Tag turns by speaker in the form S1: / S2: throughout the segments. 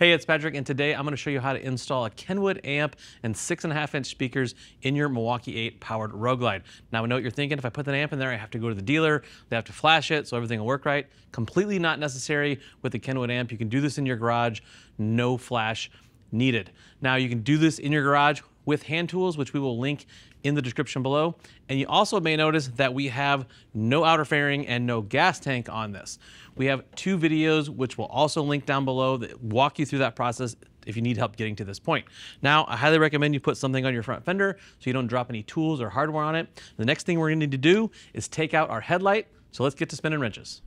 S1: Hey, it's Patrick, and today I'm going to show you how to install a Kenwood amp and 6.5-inch speakers in your Milwaukee 8 powered Road Glide. Now I know what you're thinking, if I put that amp in there, I have to go to the dealer, they have to flash it so everything will work right. Completely not necessary with the Kenwood amp. You can do this in your garage, no flash needed. Now you can do this in your garage with hand tools, which we will link in the description below. And you also may notice that we have no outer fairing and no gas tank on this. We have 2 videos, which will also link down below, that walk you through that process if you need help getting to this point. Now, I highly recommend you put something on your front fender so you don't drop any tools or hardware on it. The next thing we're gonna need to do is take out our headlight. So let's get to spinning wrenches.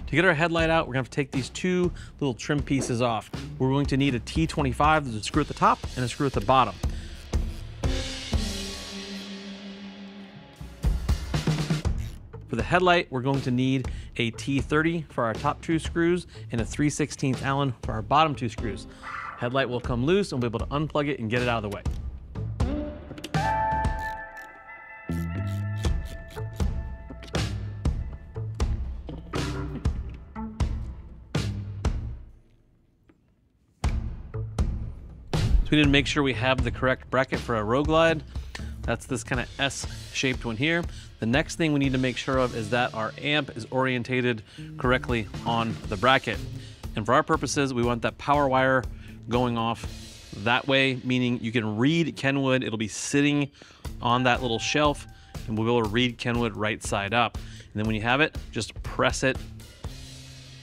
S1: To get our headlight out, we're gonna have to take these 2 little trim pieces off. We're going to need a T25, there's a screw at the top and a screw at the bottom. For the headlight, we're going to need a T30 for our top 2 screws and a 3/16 Allen for our bottom 2 screws. Headlight will come loose and we'll be able to unplug it and get it out of the way. So we need to make sure we have the correct bracket for our Road Glide. That's this kind of S-shaped one here. The next thing we need to make sure of is that our amp is orientated correctly on the bracket. And for our purposes, we want that power wire going off that way, meaning you can read Kenwood. It'll be sitting on that little shelf and we'll be able to read Kenwood right side up. And then when you have it, just press it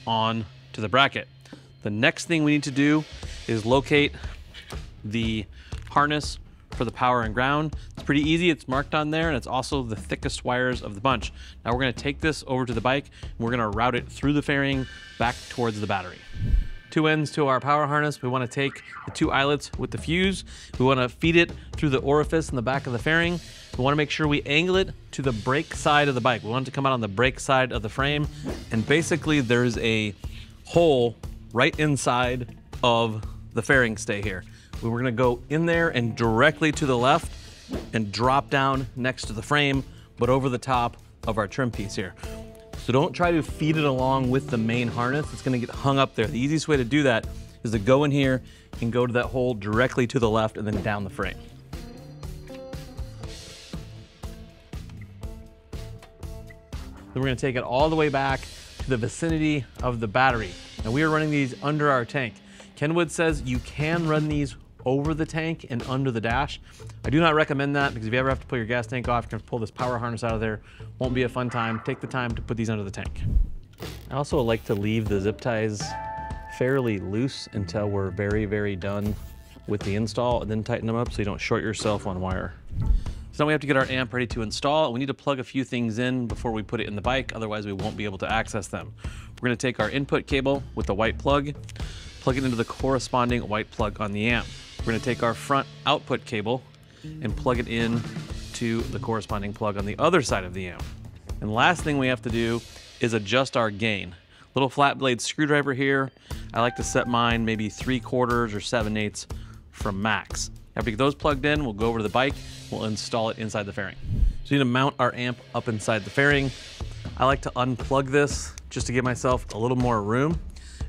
S1: on to the bracket. The next thing we need to do is locate the harness for the power and ground. It's pretty easy, it's marked on there, and it's also the thickest wires of the bunch. Now we're gonna take this over to the bike, and we're gonna route it through the fairing back towards the battery. 2 ends to our power harness. We wanna take the 2 eyelets with the fuse. We wanna feed it through the orifice in the back of the fairing. We wanna make sure we angle it to the brake side of the bike. We want it to come out on the brake side of the frame, and basically there's a hole right inside of the fairing stay here. We're gonna go in there and directly to the left and drop down next to the frame, but over the top of our trim piece here. So don't try to feed it along with the main harness. It's gonna get hung up there. The easiest way to do that is to go in here and go to that hole directly to the left and then down the frame. Then we're gonna take it all the way back to the vicinity of the battery. Now we are running these under our tank. Kenwood says you can run these over the tank and under the dash. I do not recommend that because if you ever have to pull your gas tank off, you can pull this power harness out of there. Won't be a fun time. Take the time to put these under the tank. I also like to leave the zip ties fairly loose until we're very, very done with the install, and then tighten them up so you don't short yourself on wire. So now we have to get our amp ready to install. We need to plug a few things in before we put it in the bike, otherwise we won't be able to access them. We're gonna take our input cable with the white plug it into the corresponding white plug on the amp. We're gonna take our front output cable and plug it in to the corresponding plug on the other side of the amp. And the last thing we have to do is adjust our gain. Little flat blade screwdriver here. I like to set mine maybe 3/4 or 7/8 from max. After we get those plugged in, we'll go over to the bike, we'll install it inside the fairing. So we need to mount our amp up inside the fairing. I like to unplug this just to give myself a little more room.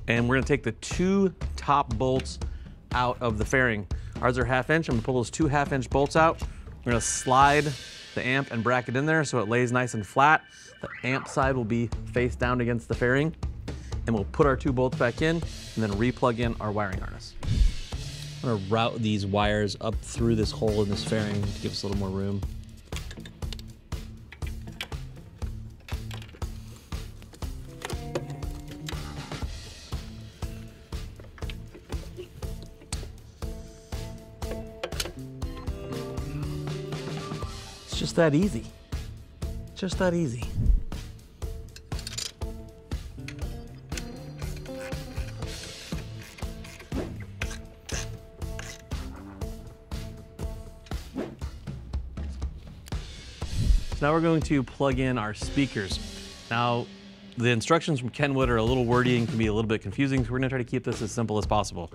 S1: And we're gonna take the 2 top bolts out of the fairing. Ours are 1/2 inch. I'm gonna pull those 2 1/2 inch bolts out. We're gonna slide the amp and bracket in there so it lays nice and flat. The amp side will be face down against the fairing. And we'll put our 2 bolts back in and then re-plug in our wiring harness. I'm gonna route these wires up through this hole in this fairing to give us a little more room. It's just that easy. Just that easy. So now we're going to plug in our speakers. Now, the instructions from Kenwood are a little wordy and can be a little bit confusing, so we're gonna try to keep this as simple as possible.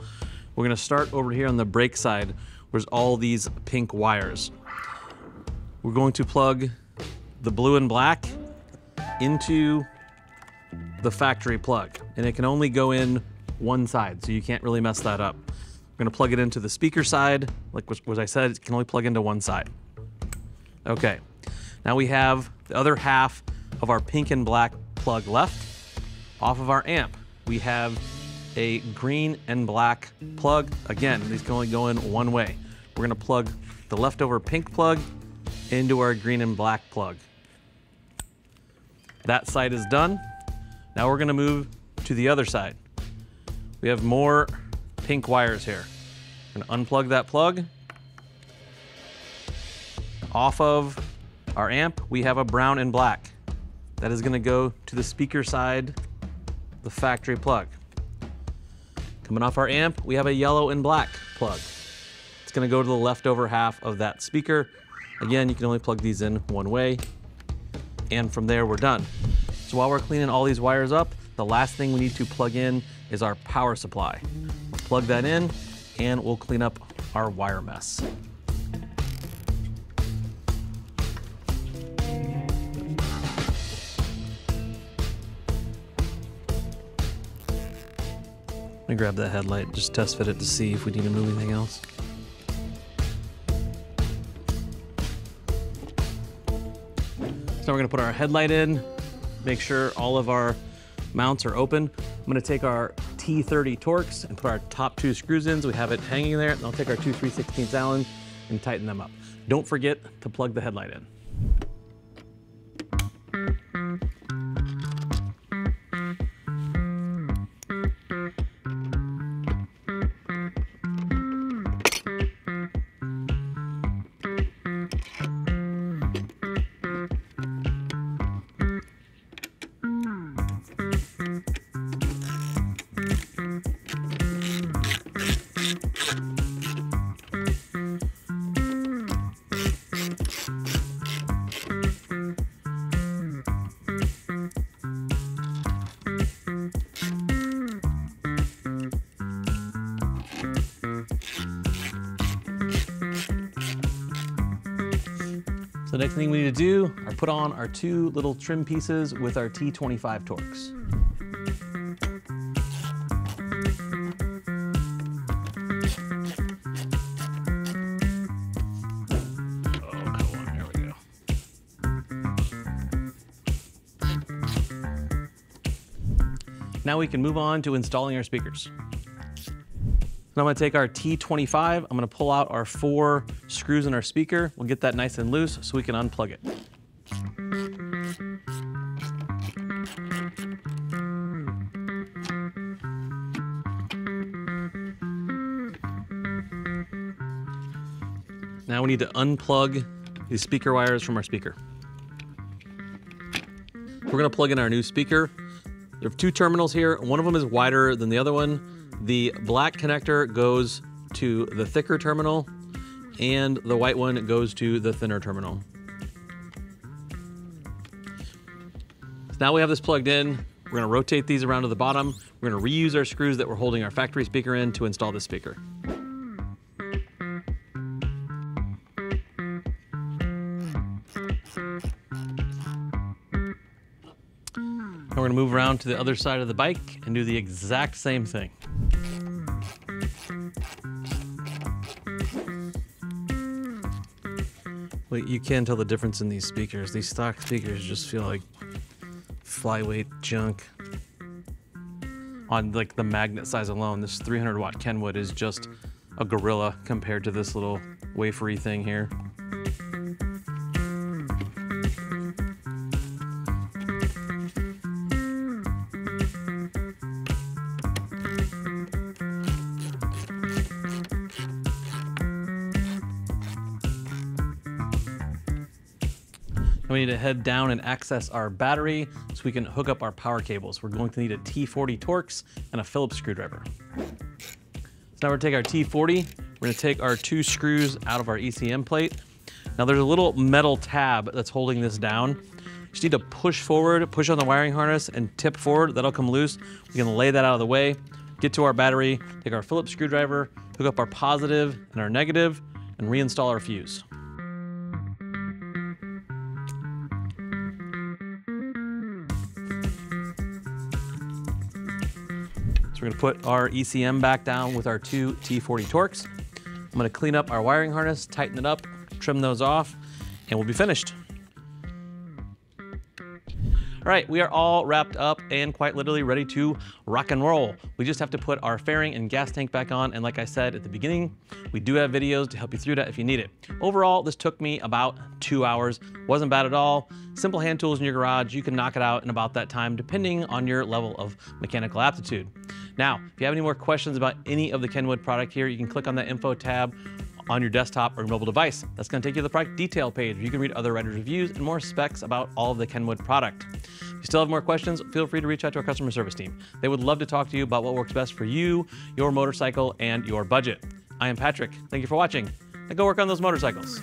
S1: We're gonna start over here on the brake side, where's all these pink wires. We're going to plug the blue and black into the factory plug, and it can only go in one side, so you can't really mess that up. We're gonna plug it into the speaker side. Like what I said, it can only plug into one side. Okay, now we have the other half of our pink and black plug left. Off of our amp, we have a green and black plug. Again, these can only go in one way. We're gonna plug the leftover pink plug into our green and black plug. That side is done. Now we're gonna move to the other side. We have more pink wires here. We're gonna unplug that plug. Off of our amp, we have a brown and black. That is gonna go to the speaker side, the factory plug. Coming off our amp, we have a yellow and black plug. It's gonna go to the leftover half of that speaker. Again, you can only plug these in one way. And from there, we're done. So while we're cleaning all these wires up, the last thing we need to plug in is our power supply. We'll plug that in and we'll clean up our wire mess. Let me grab that headlight, just test fit it to see if we need to move anything else. So we're gonna put our headlight in, make sure all of our mounts are open. I'm gonna take our T40 Torx and put our top two screws in so we have it hanging there. And I'll take our two 3/16 Allen and tighten them up. Don't forget to plug the headlight in. So the next thing we need to do are put on our two little trim pieces with our T25 Torx. Oh, come on, there we go. Now we can move on to installing our speakers. Now I'm gonna take our T25, I'm gonna pull out our 4 screws in our speaker. We'll get that nice and loose so we can unplug it. Now we need to unplug these speaker wires from our speaker. We're gonna plug in our new speaker. There are 2 terminals here. One of them is wider than the other one. The black connector goes to the thicker terminal and the white one goes to the thinner terminal. So now we have this plugged in. We're gonna rotate these around to the bottom. We're gonna reuse our screws that we're holding our factory speaker in to install this speaker. Now we're gonna move around to the other side of the bike and do the exact same thing. Well, you can tell the difference in these speakers. These stock speakers just feel like flyweight junk. On like the magnet size alone, this 300 watt Kenwood is just a gorilla compared to this little wafery thing here. We need to head down and access our battery so we can hook up our power cables. We're going to need a T40 Torx and a Phillips screwdriver. So now we're gonna take our T40, we're gonna take our 2 screws out of our ECM plate. Now there's a little metal tab that's holding this down. You just need to push forward, push on the wiring harness and tip forward, that'll come loose. We can lay that out of the way, get to our battery, take our Phillips screwdriver, hook up our positive and our negative, and reinstall our fuse. So we're gonna put our ECM back down with our two T40 Torx. I'm gonna clean up our wiring harness, tighten it up, trim those off, and we'll be finished. All right, we are all wrapped up and quite literally ready to rock and roll. We just have to put our fairing and gas tank back on, and like I said at the beginning, we do have videos to help you through that if you need it. Overall, this took me about 2 hours. Wasn't bad at all. Simple hand tools in your garage, you can knock it out in about that time depending on your level of mechanical aptitude. Now, if you have any more questions about any of the Kenwood product here, you can click on that info tab on your desktop or mobile device. That's gonna take you to the product detail page where you can read other writers' reviews and more specs about all of the Kenwood product. If you still have more questions, feel free to reach out to our customer service team. They would love to talk to you about what works best for you, your motorcycle, and your budget. I am Patrick. Thank you for watching. Now go work on those motorcycles.